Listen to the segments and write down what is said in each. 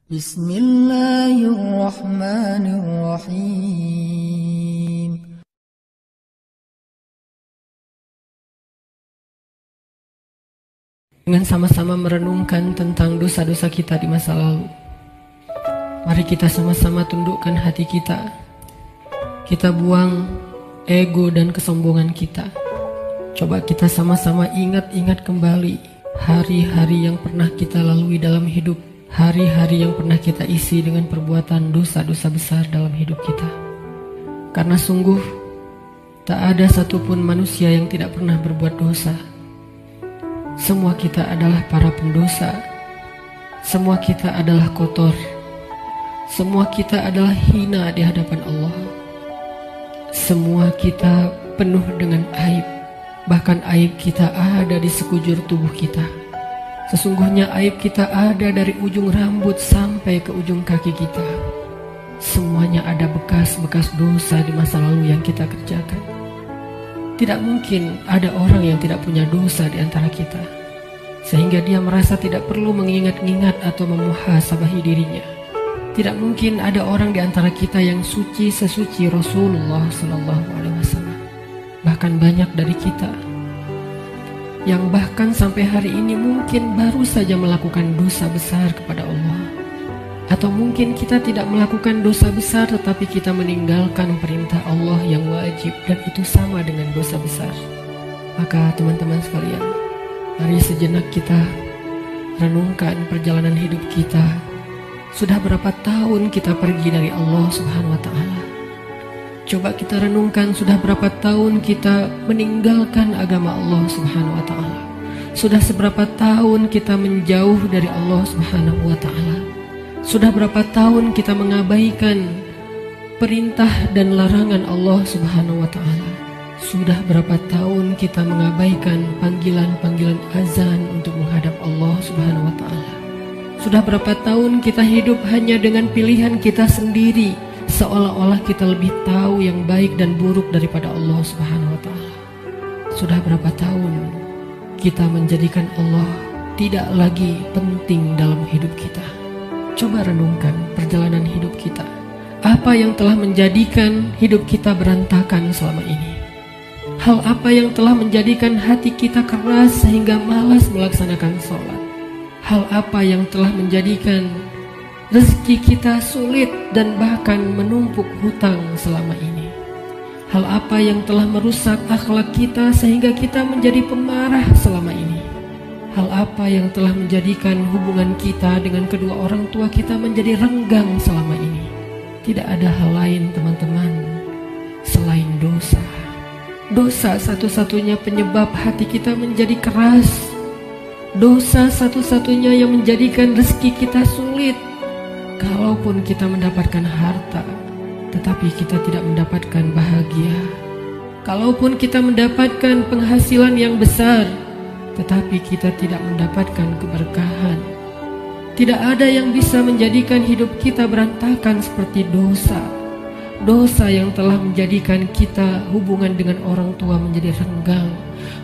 Bismillahirrahmanirrahim. Dengan sama-sama merenungkan tentang dosa-dosa kita di masa lalu, mari kita sama-sama tundukkan hati kita. Kita buang ego dan kesombongan kita. Coba kita sama-sama ingat-ingat kembali hari-hari yang pernah kita lalui dalam hidup, hari-hari yang pernah kita isi dengan perbuatan dosa-dosa besar dalam hidup kita. Karena sungguh tak ada satupun manusia yang tidak pernah berbuat dosa. Semua kita adalah para pendosa. Semua kita adalah kotor. Semua kita adalah hina di hadapan Allah. Semua kita penuh dengan aib. Bahkan aib kita ada di sekujur tubuh kita. Sesungguhnya aib kita ada dari ujung rambut sampai ke ujung kaki kita. Semuanya ada bekas-bekas dosa di masa lalu yang kita kerjakan. Tidak mungkin ada orang yang tidak punya dosa di antara kita, sehingga dia merasa tidak perlu mengingat-ingat atau memuhasabahi dirinya. Tidak mungkin ada orang di antara kita yang suci sesuci Rasulullah SAW. Bahkan banyak dari kita yang bahkan sampai hari ini mungkin baru saja melakukan dosa besar kepada Allah. Atau mungkin kita tidak melakukan dosa besar, tetapi kita meninggalkan perintah Allah yang wajib, dan itu sama dengan dosa besar. Maka teman-teman sekalian, mari sejenak kita renungkan perjalanan hidup kita. Sudah berapa tahun kita pergi dari Allah Subhanahu wa Ta'ala? Coba kita renungkan, sudah berapa tahun kita meninggalkan agama Allah Subhanahu wa Ta'ala? Sudah seberapa tahun kita menjauh dari Allah Subhanahu wa Ta'ala? Sudah berapa tahun kita mengabaikan perintah dan larangan Allah Subhanahu wa Ta'ala? Sudah berapa tahun kita mengabaikan panggilan-panggilan azan untuk menghadap Allah Subhanahu wa Ta'ala? Sudah berapa tahun kita hidup hanya dengan pilihan kita sendiri, seolah-olah kita lebih tahu yang baik dan buruk daripada Allah Subhanahu wa Ta'ala? Sudah berapa tahun kita menjadikan Allah tidak lagi penting dalam hidup kita? Coba renungkan perjalanan hidup kita. Apa yang telah menjadikan hidup kita berantakan selama ini? Hal apa yang telah menjadikan hati kita keras sehingga malas melaksanakan sholat? Hal apa yang telah menjadikan rezeki kita sulit dan bahkan menumpuk hutang selama ini? Hal apa yang telah merusak akhlak kita sehingga kita menjadi pemarah selama ini? Hal apa yang telah menjadikan hubungan kita dengan kedua orang tua kita menjadi renggang selama ini? Tidak ada hal lain teman-teman selain dosa. Dosa satu-satunya penyebab hati kita menjadi keras. Dosa satu-satunya yang menjadikan rezeki kita sulit. Kalaupun kita mendapatkan harta, tetapi kita tidak mendapatkan bahagia. Kalaupun kita mendapatkan penghasilan yang besar, tetapi kita tidak mendapatkan keberkahan. Tidak ada yang bisa menjadikan hidup kita berantakan seperti dosa. Dosa yang telah menjadikan kita hubungan dengan orang tua menjadi renggang.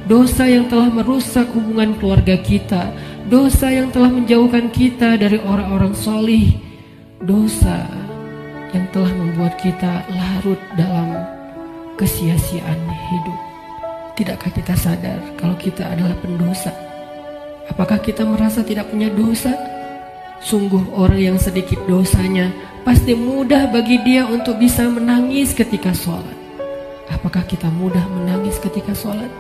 Dosa yang telah merusak hubungan keluarga kita. Dosa yang telah menjauhkan kita dari orang-orang solih. Dosa yang telah membuat kita larut dalam kesia-siaan hidup. Tidakkah kita sadar kalau kita adalah pendosa? Apakah kita merasa tidak punya dosa? Sungguh orang yang sedikit dosanya pasti mudah bagi dia untuk bisa menangis ketika sholat. Apakah kita mudah menangis ketika sholat?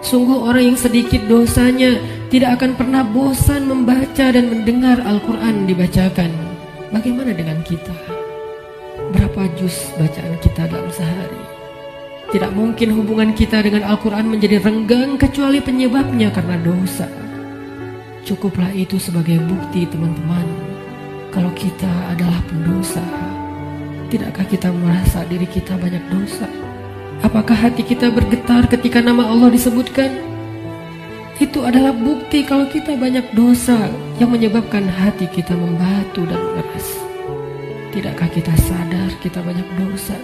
Sungguh orang yang sedikit dosanya tidak akan pernah bosan membaca dan mendengar Al-Quran dibacakan. Bagaimana dengan kita? Berapa juz bacaan kita dalam sehari? Tidak mungkin hubungan kita dengan Al-Quran menjadi renggang kecuali penyebabnya karena dosa. Cukuplah itu sebagai bukti teman-teman kalau kita adalah pendosa. Tidakkah kita merasa diri kita banyak dosa? Apakah hati kita bergetar ketika nama Allah disebutkan? Itu adalah bukti kalau kita banyak dosa yang menyebabkan hati kita membatu dan mengeras. Tidakkah kita sadar kita banyak dosa?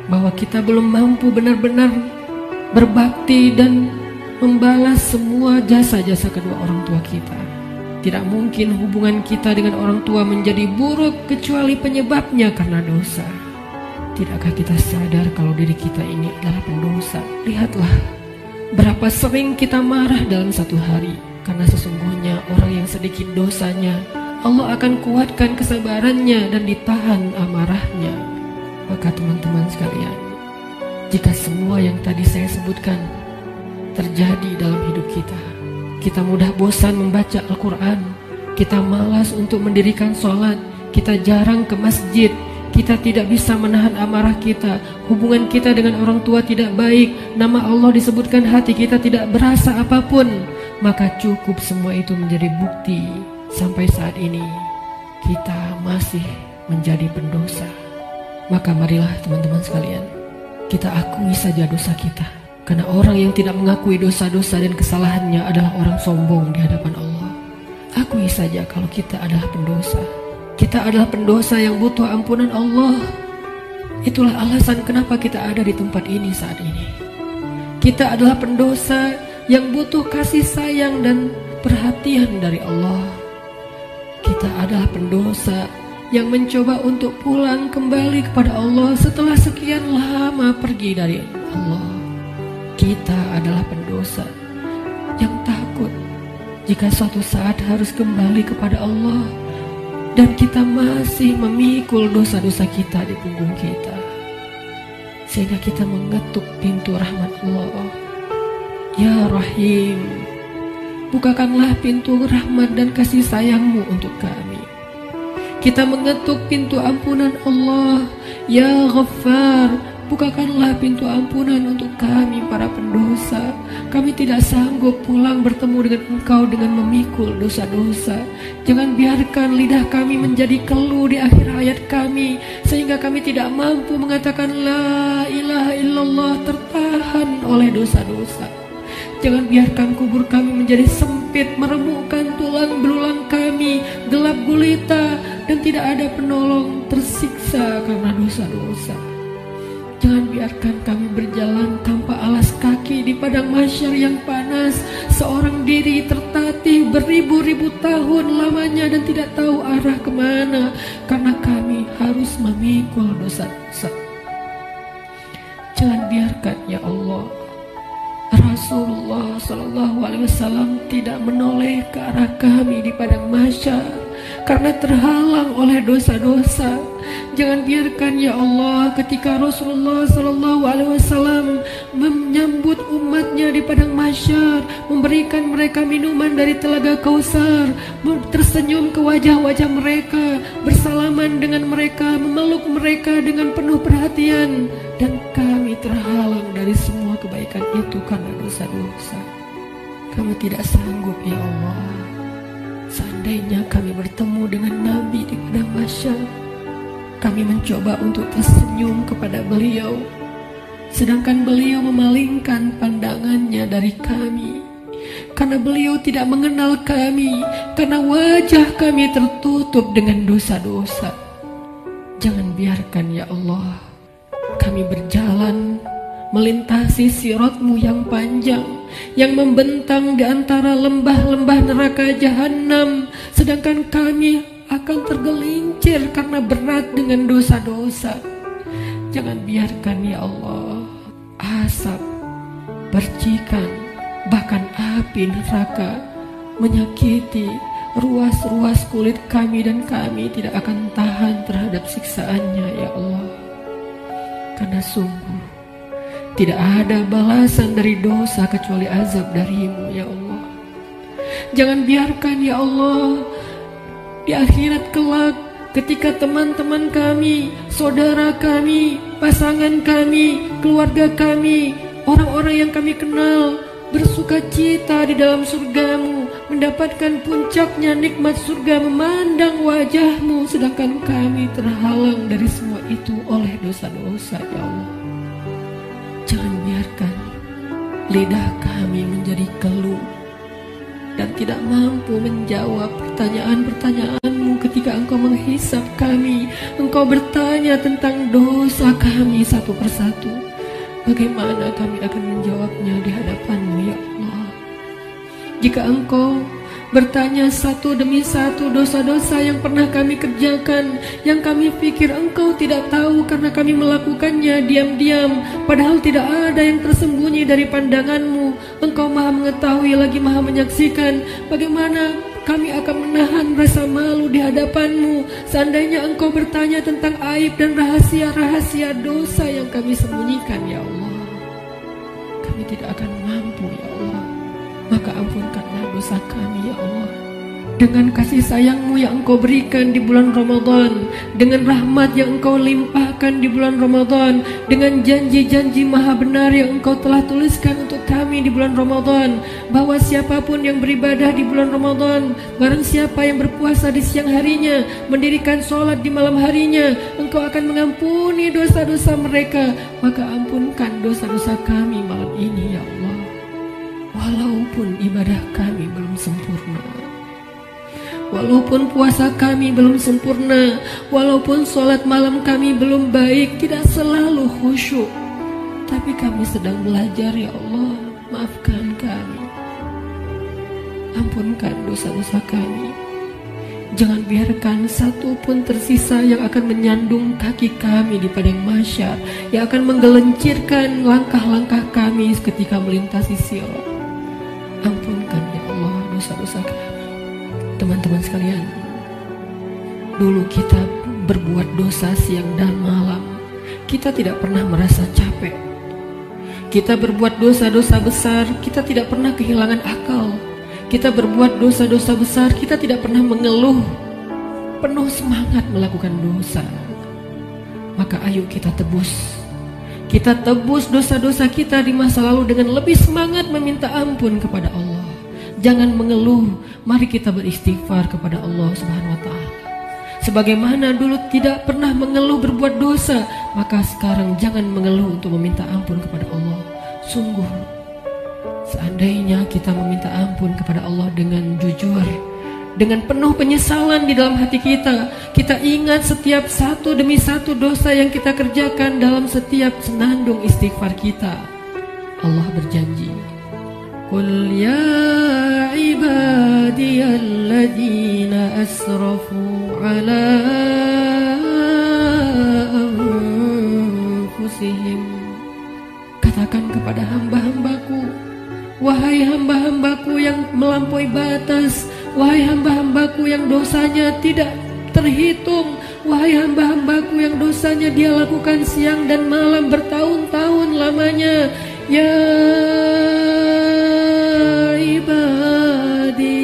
Bahwa kita belum mampu benar-benar berbakti dan membalas semua jasa-jasa kedua orang tua kita. Tidak mungkin hubungan kita dengan orang tua menjadi buruk kecuali penyebabnya karena dosa. Tidakkah kita sadar kalau diri kita ini adalah pendosa? Lihatlah, berapa sering kita marah dalam satu hari. Karena sesungguhnya orang yang sedikit dosanya, Allah akan kuatkan kesabarannya dan ditahan amarahnya. Maka teman-teman sekalian, jika semua yang tadi saya sebutkan terjadi dalam hidup kita, kita mudah bosan membaca Al-Quran, kita malas untuk mendirikan sholat, kita jarang ke masjid, kita tidak bisa menahan amarah kita, hubungan kita dengan orang tua tidak baik, nama Allah disebutkan hati kita tidak berasa apapun, maka cukup semua itu menjadi bukti sampai saat ini kita masih menjadi pendosa. Maka marilah teman-teman sekalian, kita akui saja dosa kita. Karena orang yang tidak mengakui dosa-dosa dan kesalahannya adalah orang sombong di hadapan Allah. Akui saja kalau kita adalah pendosa. Kita adalah pendosa yang butuh ampunan Allah. Itulah alasan kenapa kita ada di tempat ini saat ini. Kita adalah pendosa yang butuh kasih sayang dan perhatian dari Allah. Kita adalah pendosa yang mencoba untuk pulang kembali kepada Allah setelah sekian lama pergi dari Allah. Kita adalah pendosa yang takut jika suatu saat harus kembali kepada Allah dan kita masih memikul dosa-dosa kita di punggung kita, sehingga kita mengetuk pintu rahmat Allah. Ya Rahim, bukakanlah pintu rahmat dan kasih sayangmu untuk kami. Kita mengetuk pintu ampunan Allah. Ya Ghaffar, bukakanlah pintu ampunan untuk kami para pendosa. Kami tidak sanggup pulang bertemu dengan Engkau dengan memikul dosa-dosa. Jangan biarkan lidah kami menjadi keluh di akhir hayat kami, sehingga kami tidak mampu mengatakan La ilaha illallah, tertahan oleh dosa-dosa. Jangan biarkan kubur kami menjadi sempit, meremukkan tulang belulang kami, gelap gulita, dan tidak ada penolong, tersiksa karena dosa-dosa. Jangan biarkan kami berjalan tanpa alas kaki di padang mahsyar yang panas, seorang diri tertatih beribu-ribu tahun lamanya dan tidak tahu arah kemana, karena kami harus memikul dosa-dosa. Jangan biarkan ya Allah Rasulullah SAW tidak menoleh ke arah kami di padang mahsyar karena terhalang oleh dosa-dosa. Jangan biarkan ya Allah ketika Rasulullah SAW menyambut umatnya di padang mahsyar, memberikan mereka minuman dari telaga Kausar, tersenyum ke wajah-wajah mereka, bersalaman dengan mereka, memeluk mereka dengan penuh perhatian, dan kami terhalang dari semua kebaikan itu karena dosa-dosa. Kami tidak sanggup ya Allah. Seandainya kami bertemu dengan Nabi di padang mahsyar, kami mencoba untuk tersenyum kepada beliau, sedangkan beliau memalingkan pandangannya dari kami, karena beliau tidak mengenal kami, karena wajah kami tertutup dengan dosa-dosa. Jangan biarkan ya Allah kami berjalan melintasi sirat-Mu yang panjang, yang membentang di antara lembah-lembah neraka jahanam, sedangkan kami akan tergelincir karena berat dengan dosa-dosa. Jangan biarkan ya Allah asap, percikan, bahkan api neraka menyakiti ruas-ruas kulit kami, dan kami tidak akan tahan terhadap siksaannya ya Allah. Karena sungguh tidak ada balasan dari dosa kecuali azab dari-Mu ya Allah. Jangan biarkan ya Allah di akhirat kelak ketika teman-teman kami, saudara kami, pasangan kami, keluarga kami, orang-orang yang kami kenal bersuka cita di dalam surga-Mu, mendapatkan puncaknya nikmat surga, memandang wajah-Mu, sedangkan kami terhalang dari semua itu oleh dosa-dosa ya Allah. Jangan biarkan lidah kami menjadi keluh dan tidak mampu menjawab pertanyaan-pertanyaan-Mu ketika Engkau menghisap kami. Engkau bertanya tentang dosa kami satu persatu. Bagaimana kami akan menjawabnya di hadapan-Mu ya Allah? Jika Engkau bertanya satu demi satu dosa-dosa yang pernah kami kerjakan, yang kami pikir Engkau tidak tahu karena kami melakukannya diam-diam, padahal tidak ada yang tersembunyi dari pandangan-Mu. Engkau Maha mengetahui lagi Maha menyaksikan. Bagaimana kami akan menahan rasa malu di hadapan-Mu seandainya Engkau bertanya tentang aib dan rahasia-rahasia dosa yang kami sembunyikan, ya Allah. Kami tidak akan mampu, ya Allah. Maka ampunkanlah dosa kami, ya Allah. Dengan kasih sayang-Mu yang Engkau berikan di bulan Ramadan, dengan rahmat yang Engkau limpahkan di bulan Ramadan, dengan janji-janji maha benar yang Engkau telah tuliskan untuk kami di bulan Ramadan, bahwa siapapun yang beribadah di bulan Ramadan, barang siapa yang berpuasa di siang harinya, mendirikan sholat di malam harinya, Engkau akan mengampuni dosa-dosa mereka. Maka ampunkan dosa-dosa kami malam ini, ya Allah. Walaupun ibadah kami belum sempurna, walaupun puasa kami belum sempurna, walaupun sholat malam kami belum baik, tidak selalu khusyuk, tapi kami sedang belajar, ya Allah. Maafkan kami, ampunkan dosa-dosa kami. Jangan biarkan satu pun tersisa yang akan menyandung kaki kami di padang mahsyar, yang akan menggelincirkan langkah-langkah kami ketika melintasi sirat. Ampunkan, ya Allah, dosa-dosa kami. Teman-teman sekalian, dulu kita berbuat dosa siang dan malam, kita tidak pernah merasa capek. Kita berbuat dosa-dosa besar, kita tidak pernah kehilangan akal. Kita berbuat dosa-dosa besar, kita tidak pernah mengeluh, penuh semangat melakukan dosa. Maka ayo kita tebus. Kita tebus dosa-dosa kita di masa lalu dengan lebih semangat meminta ampun kepada Allah. Jangan mengeluh, mari kita beristighfar kepada Allah Subhanahu wa Ta'ala. Sebagaimana dulu tidak pernah mengeluh berbuat dosa, maka sekarang jangan mengeluh untuk meminta ampun kepada Allah. Sungguh, seandainya kita meminta ampun kepada Allah dengan jujur, dengan penuh penyesalan di dalam hati kita, kita ingat setiap satu demi satu dosa yang kita kerjakan dalam setiap senandung istighfar kita. Allah berjanji, Qul ya ibadiyalladzina asrafu ala anfusihim. Katakan kepada hamba-hambaku, wahai hamba-hambaku yang melampaui batas, wahai hamba-hambaku yang dosanya tidak terhitung, wahai hamba-hambaku yang dosanya dia lakukan siang dan malam bertahun-tahun lamanya, ya ibadi.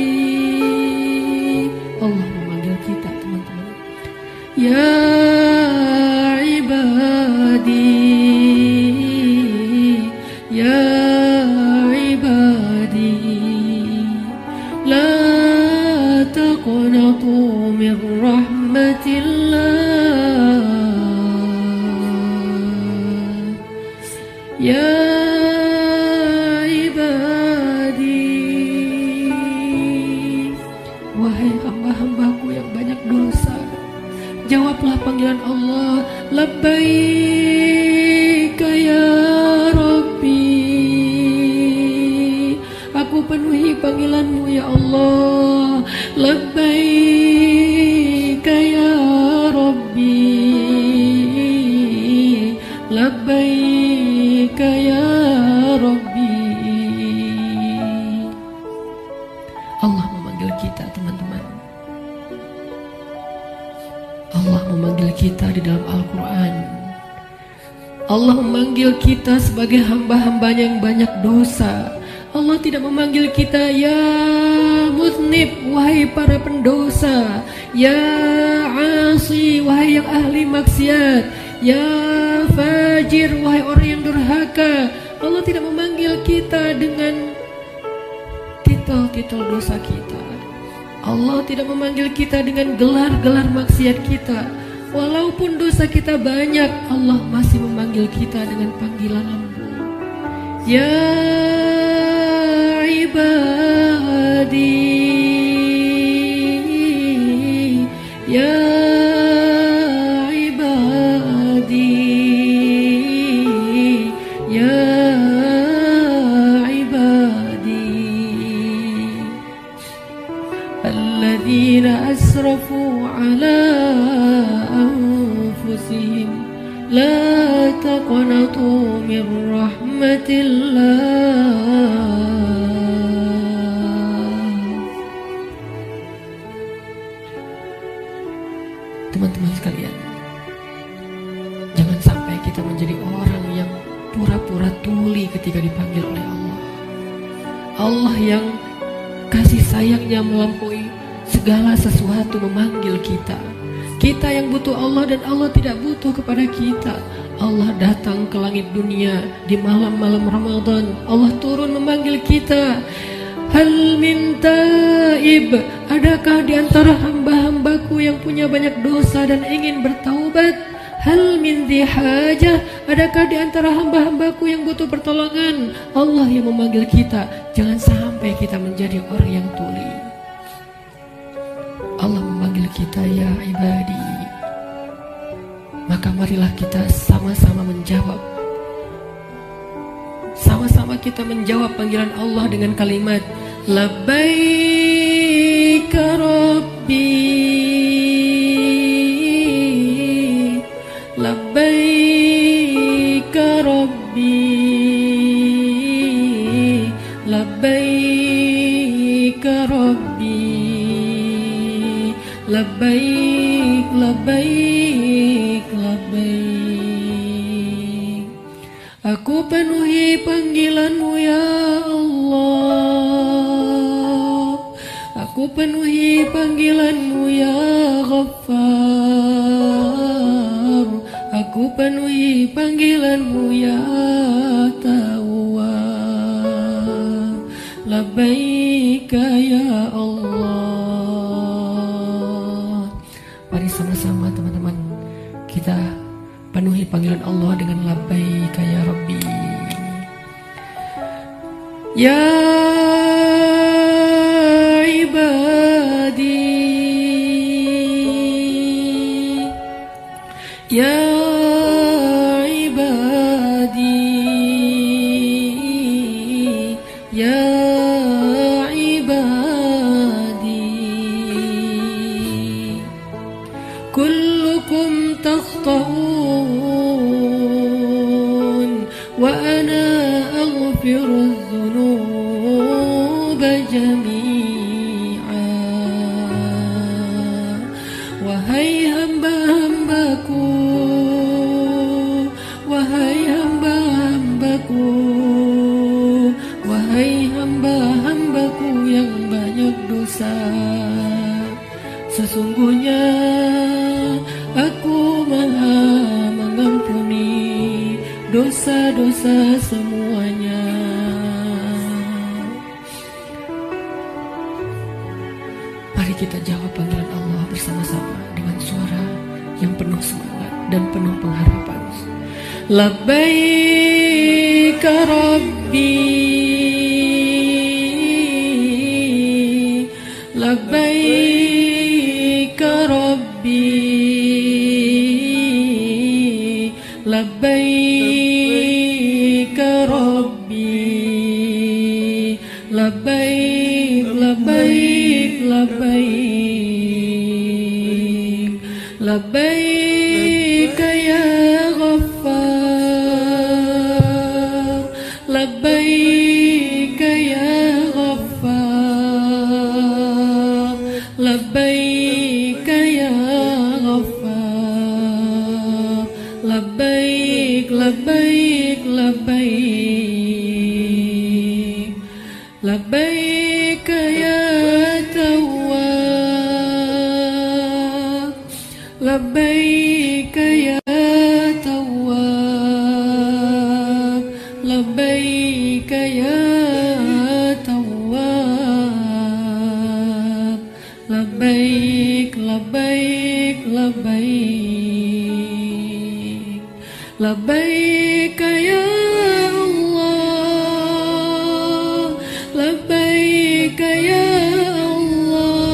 Allah memanggil kita, teman-teman. Ya ibadi, ya ibadi, la taqnatu min rahmatillah, ya jawablah panggilan Allah. Labbaika ya Rabbi, aku penuhi panggilanmu ya Allah. Labbaika ya Rabbi, labbaika ya Rabbi. Allah memanggil kita, teman-teman. Allah memanggil kita di dalam Al-Quran. Allah memanggil kita sebagai hamba-hambanya yang banyak dosa. Allah tidak memanggil kita ya muznib, wahai para pendosa, ya asi, wahai yang ahli maksiat, ya fajir, wahai orang yang durhaka. Allah tidak memanggil kita dengan titel-titel dosa kita. Allah tidak memanggil kita dengan gelar-gelar maksiat kita. Walaupun dosa kita banyak, Allah masih memanggil kita dengan panggilan lembut. Ya ibadi, ya ibadi, ya ibadi. على أنفسهم لا تقنطوا من رحمة الله. Teman-teman sekalian, jangan sampai kita menjadi orang yang pura-pura tuli ketika dipanggil oleh Allah. Allah yang kasih sayangnya melampaui segala sesuatu memanggil kita. Kita yang butuh Allah dan Allah tidak butuh kepada kita. Allah datang ke langit dunia di malam-malam Ramadan. Allah turun memanggil kita. Hal min taib, adakah di antara hamba-hambaku yang punya banyak dosa dan ingin bertaubat? Hal min dihajah, adakah di antara hamba-hambaku yang butuh pertolongan? Allah yang memanggil kita. Jangan sampai kita menjadi orang yang tuli. Allah memanggil kita, ya ibadi. Maka marilah kita sama-sama menjawab. Sama-sama kita menjawab panggilan Allah dengan kalimat Labbaika Rabbi, Labbaika Rabbi, Labbaika Rabbi, Labbaik, Labbaik, Labbaik. Aku penuhi panggilanmu ya Allah, aku penuhi panggilanmu ya Ghaffar, aku penuhi panggilanmu ya Tawwab. Labbaika ya Allah. Mari sama-sama teman-teman kita penuhi panggilan Allah dengan labbaika ya Rabbi. Ya ibadi, ya ibadi, ya ibadi, kullukum takhta'un wa ana aghfiru dzunuba jami'a. Wahai hamba-hambaku, wahai hamba-hambaku, wahai hamba-hambaku yang banyak dosa, sesungguhnya aku maha mengampuni dosa-dosa semuanya. Mari kita jawab panggilan Allah bersama-sama dengan suara yang penuh semangat dan penuh pengharapan. Labbaika Rabbi, Labbaika Rabbi, Labbaika Rabbi, Labbaik, Labbaik, Labbaik, Labbaik ya Ghaffar, Labbaik ya Ghaffar, Labbaik ya Ghaffar, Labbaik, Labbaik, Labbaik, Labbaik ya Tawwab, Labbaik ya Tawwab, Labbaik ya Tawwab, Labbaik, Labbaik, Labbaik, Labbaik ya Allah, Labbaik ya Allah,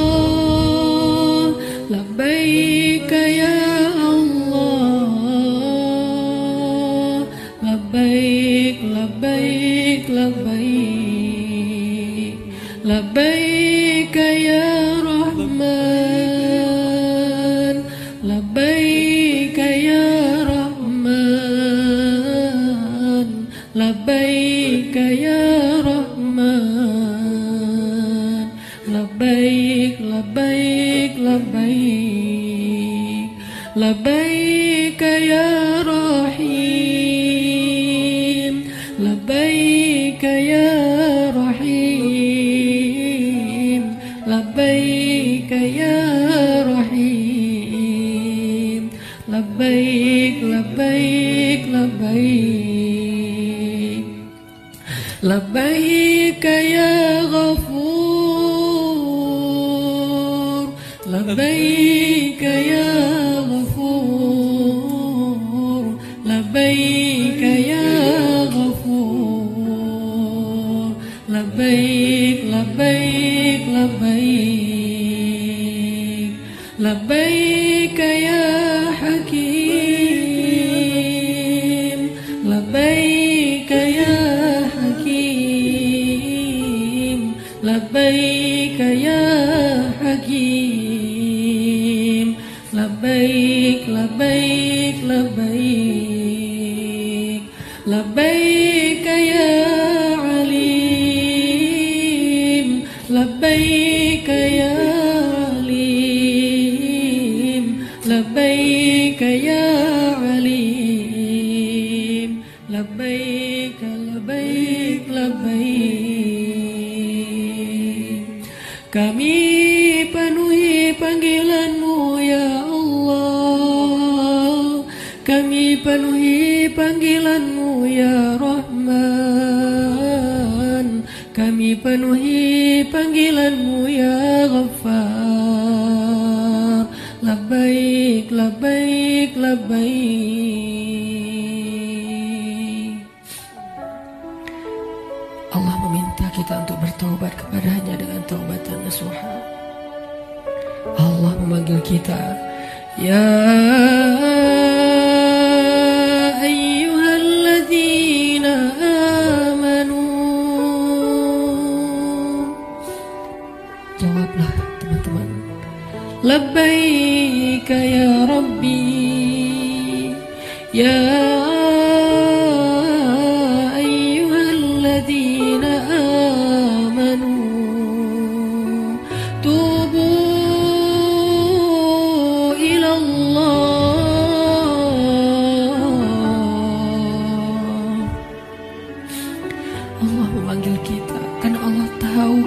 Labbaik ya Allah, Labbaik, Labbaik, Labbaik, Labbaik ya Rahman, لبيك يا رحيم لبيك يا رحيم لبيك يا رحيم لبيك لبيك لبيك لبيك يا غفور لبيك يا غفور لبيك يا غفور لبيك لبيك لبيك لبيك يا حكيم لبيك يا حكيم لبيك يا حكيم لبيك لبيك لبيك لبيك يا عليم لبيك يا عليم لبيك يا عليم لبيك لبيك لبيك. Kami penuhi panggilan-Mu ya Allah, kami penuhi panggilan-Mu ya Rahman, kami penuhi panggilan-Mu ya Ghaffar. Labbaik labbaik labbaik. Allah meminta kita untuk bertaubat kepadanya dengan taubatan nasuha. Allah memanggil kita, ya ayyuhalladzina amanu. Jawablah teman-teman, labbaika ya Rabbi, ya ayyuhalladzina amanu tubu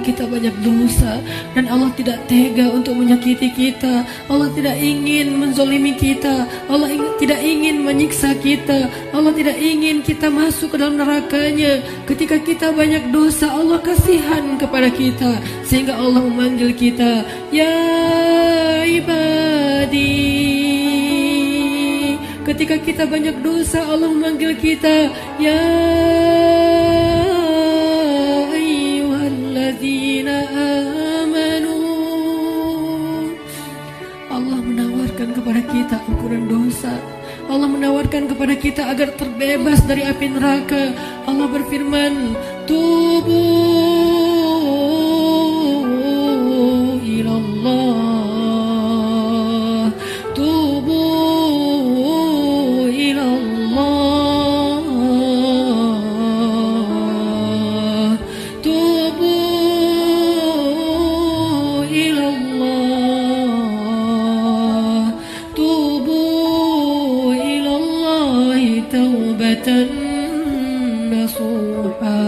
kita banyak dosa dan Allah tidak tega untuk menyakiti kita. Allah tidak ingin menzolimi kita. Allah tidak ingin menyiksa kita. Allah tidak ingin kita masuk ke dalam nerakanya. Ketika kita banyak dosa, Allah kasihan kepada kita sehingga Allah memanggil kita, ya ibadi. Ketika kita banyak dosa, Allah memanggil kita, ya amanu. Allah menawarkan kepada kita ampunan dosa. Allah menawarkan kepada kita agar terbebas dari api neraka. Allah berfirman, tubu ilallah, tubu ilallah, tubu nasuha.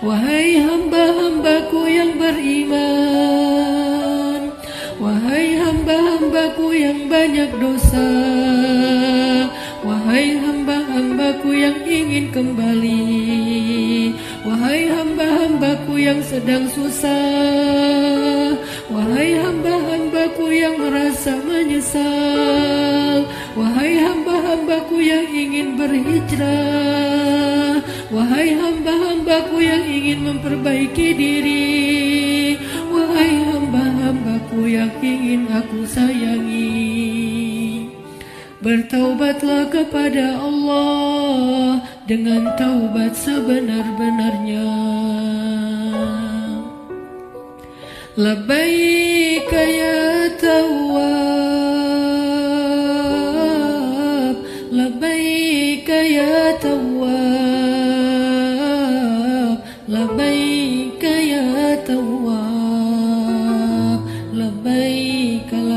Wahai hamba-hambaku yang beriman, wahai hamba-hambaku yang banyak dosa, wahai hamba-hambaku yang ingin kembali, wahai hamba-hambaku yang sedang susah, wahai hamba-hambaku yang merasa menyesal, wahai hamba-hambaku yang ingin berhijrah, wahai hamba-hambaku yang ingin memperbaiki diri, wahai hamba-hambaku yang ingin aku sayangi, bertaubatlah kepada Allah dengan taubat sebenar-benarnya. Labbaika ya Tawwab, labbaika ya Tawwab, labbaika ya Tawwab, labbaik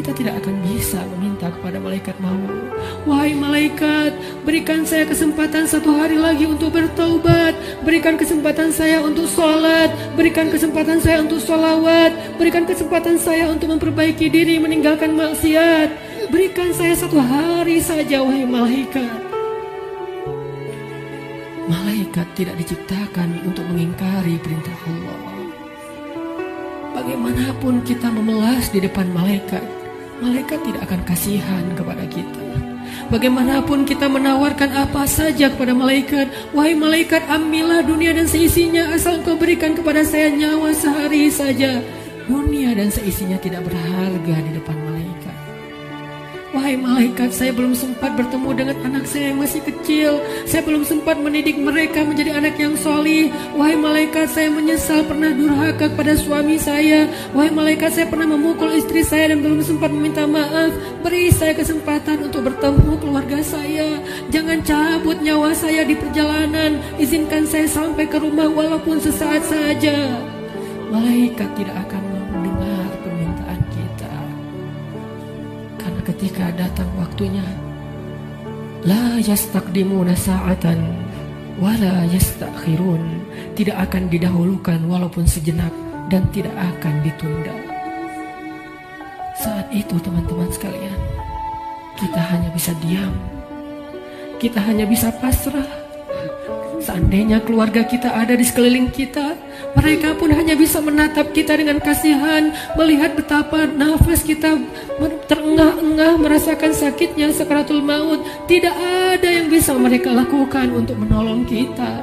kita tidak akan bisa meminta kepada malaikat maut, wahai malaikat, berikan saya kesempatan 1 hari lagi untuk bertaubat, berikan kesempatan saya untuk sholat, berikan kesempatan saya untuk sholawat, berikan kesempatan saya untuk memperbaiki diri, meninggalkan maksiat, berikan saya 1 hari saja, wahai malaikat. Malaikat tidak diciptakan untuk mengingkari perintah Allah. Bagaimanapun kita memelas di depan malaikat, malaikat tidak akan kasihan kepada kita. Bagaimanapun kita menawarkan apa saja kepada malaikat, wahai malaikat, ambillah dunia dan seisinya, asal engkau berikan kepada saya nyawa sehari saja. Dunia dan seisinya tidak berharga di depan malaikat. Wahai malaikat, saya belum sempat bertemu dengan anak saya yang masih kecil. Saya belum sempat mendidik mereka menjadi anak yang solih. Wahai malaikat, saya menyesal pernah durhaka kepada suami saya. Wahai malaikat, saya pernah memukul istri saya dan belum sempat meminta maaf. Beri saya kesempatan untuk bertemu keluarga saya. Jangan cabut nyawa saya di perjalanan. Izinkan saya sampai ke rumah walaupun sesaat saja. Malaikat tidak akan mendengar permintaan kita. Karena ketika datang waktunya, la yastaqdimuna sa'atan wa la yastakhirun, tidak akan didahulukan walaupun sejenak dan tidak akan ditunda. Saat itu teman-teman sekalian, kita hanya bisa diam, kita hanya bisa pasrah. Seandainya keluarga kita ada di sekeliling kita, mereka pun hanya bisa menatap kita dengan kasihan, melihat betapa nafas kita terengah-engah, merasakan sakitnya sakaratul maut. Tidak ada yang bisa mereka lakukan untuk menolong kita.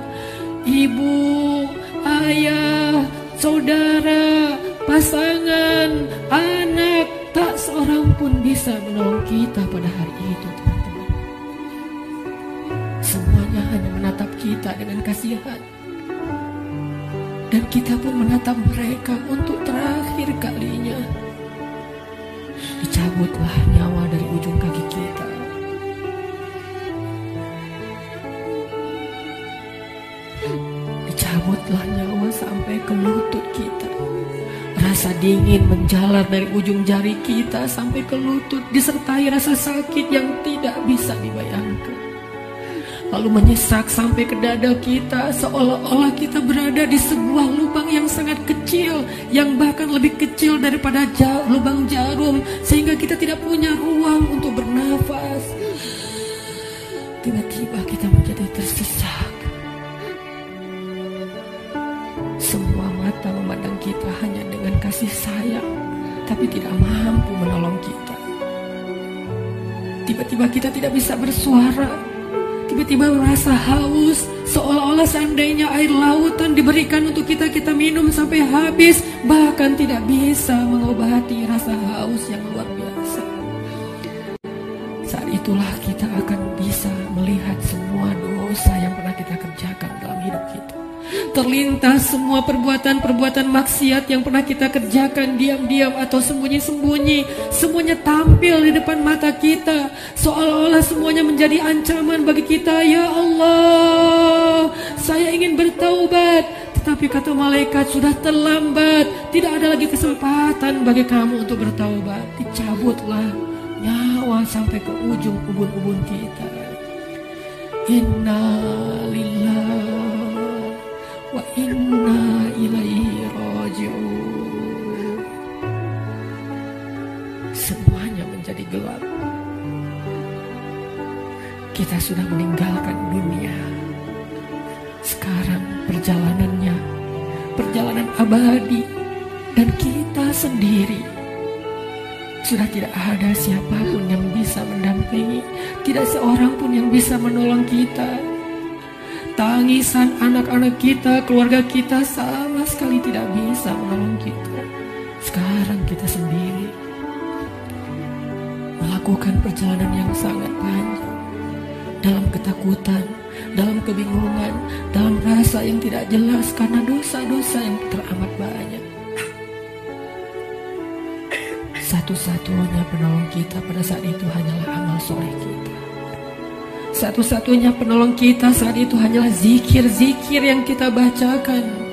Ibu, ayah, saudara, pasangan, anak, tak seorang pun bisa menolong kita pada hari itu, teman-teman. Semuanya hanya menatap kita dengan kasihan. Dan kita pun menatap mereka untuk terakhir kalinya. Dicabutlah nyawa dari ujung kaki kita. Dicabutlah nyawa sampai ke lutut kita. Rasa dingin menjalar dari ujung jari kita sampai ke lutut, disertai rasa sakit yang tidak bisa dibayangkan. Lalu menyesak sampai ke dada kita, seolah-olah kita berada di sebuah lubang yang sangat kecil, yang bahkan lebih kecil daripada lubang jarum, sehingga kita tidak punya ruang untuk bernafas. Tiba-tiba kita menjadi tersesak. Semua mata memandang kita hanya dengan kasih sayang, tapi tidak mampu menolong kita. Tiba-tiba kita tidak bisa bersuara. Tiba-tiba merasa haus, seolah-olah seandainya air lautan diberikan untuk kita minum sampai habis, bahkan tidak bisa mengobati rasa haus yang luar biasa. Saat itulah kita akan bisa melihat semua dosa yang pernah kita kerjakan dalam hidup kita. Terlintas semua perbuatan-perbuatan maksiat yang pernah kita kerjakan diam-diam atau sembunyi-sembunyi. Semuanya tampil di depan mata kita, seolah-olah semuanya menjadi ancaman bagi kita. Ya Allah, saya ingin bertaubat, tetapi kata malaikat sudah terlambat. Tidak ada lagi kesempatan bagi kamu untuk bertaubat. Dicabutlah nyawa sampai ke ujung ubun-ubun kita. Inna lillahi wa inna ilaihi raji'un. Semuanya menjadi gelap. Kita sudah meninggalkan dunia. Sekarang perjalanannya, perjalanan abadi, dan kita sendiri. Sudah tidak ada siapapun yang bisa mendampingi, tidak seorang pun yang bisa menolong kita. Tangisan anak-anak kita, keluarga kita sama sekali tidak bisa menolong kita. Sekarang kita sendiri melakukan perjalanan yang sangat panjang, dalam ketakutan, dalam kebingungan, dalam rasa yang tidak jelas karena dosa-dosa yang teramat banyak. Satu-satunya penolong kita pada saat itu hanyalah amal soleh kita. Satu-satunya penolong kita saat itu hanyalah zikir-zikir yang kita bacakan.